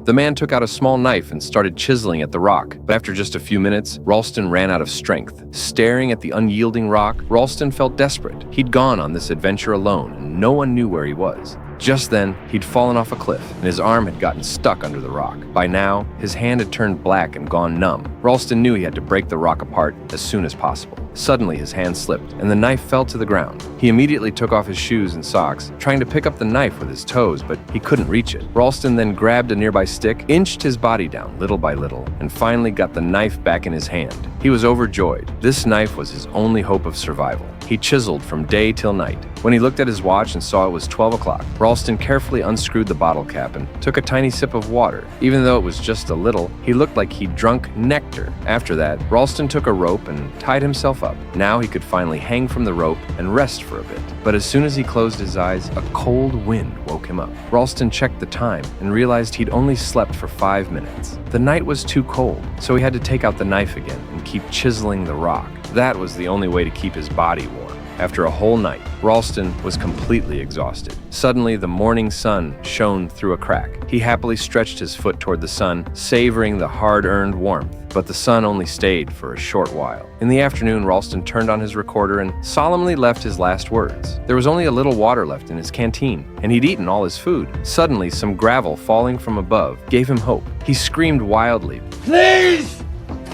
The man took out a small knife and started chiseling at the rock, but after just a few minutes, Ralston ran out of strength. Staring at the unyielding rock, Ralston felt desperate. He'd gone on this adventure alone, and no one knew where he was. Just then, he'd fallen off a cliff, and his arm had gotten stuck under the rock. By now, his hand had turned black and gone numb. Ralston knew he had to break the rock apart as soon as possible. Suddenly, his hand slipped, and the knife fell to the ground. He immediately took off his shoes and socks, trying to pick up the knife with his toes, but he couldn't reach it. Ralston then grabbed a nearby stick, inched his body down little by little, and finally got the knife back in his hand. He was overjoyed. This knife was his only hope of survival. He chiseled from day till night. When he looked at his watch and saw it was 12 o'clock, Ralston carefully unscrewed the bottle cap and took a tiny sip of water. Even though it was just a little, he looked like he'd drunk nectar. After that, Ralston took a rope and tied himself up. Now he could finally hang from the rope and rest for a bit. But as soon as he closed his eyes, a cold wind woke him up. Ralston checked the time and realized he'd only slept for 5 minutes. The night was too cold, so he had to take out the knife again and keep chiseling the rock. That was the only way to keep his body warm. After a whole night, Ralston was completely exhausted. Suddenly, the morning sun shone through a crack. He happily stretched his foot toward the sun, savoring the hard-earned warmth. But the sun only stayed for a short while. In the afternoon, Ralston turned on his recorder and solemnly left his last words. There was only a little water left in his canteen, and he'd eaten all his food. Suddenly, some gravel falling from above gave him hope. He screamed wildly, "Please!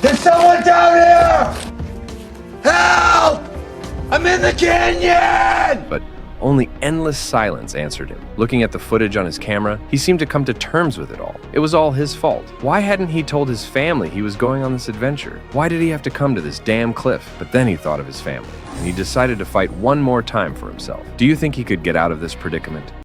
There's someone down here! Help! I'm in the canyon!" But only endless silence answered him. Looking at the footage on his camera, he seemed to come to terms with it all. It was all his fault. Why hadn't he told his family he was going on this adventure? Why did he have to come to this damn cliff? But then he thought of his family, and he decided to fight one more time for himself. Do you think he could get out of this predicament?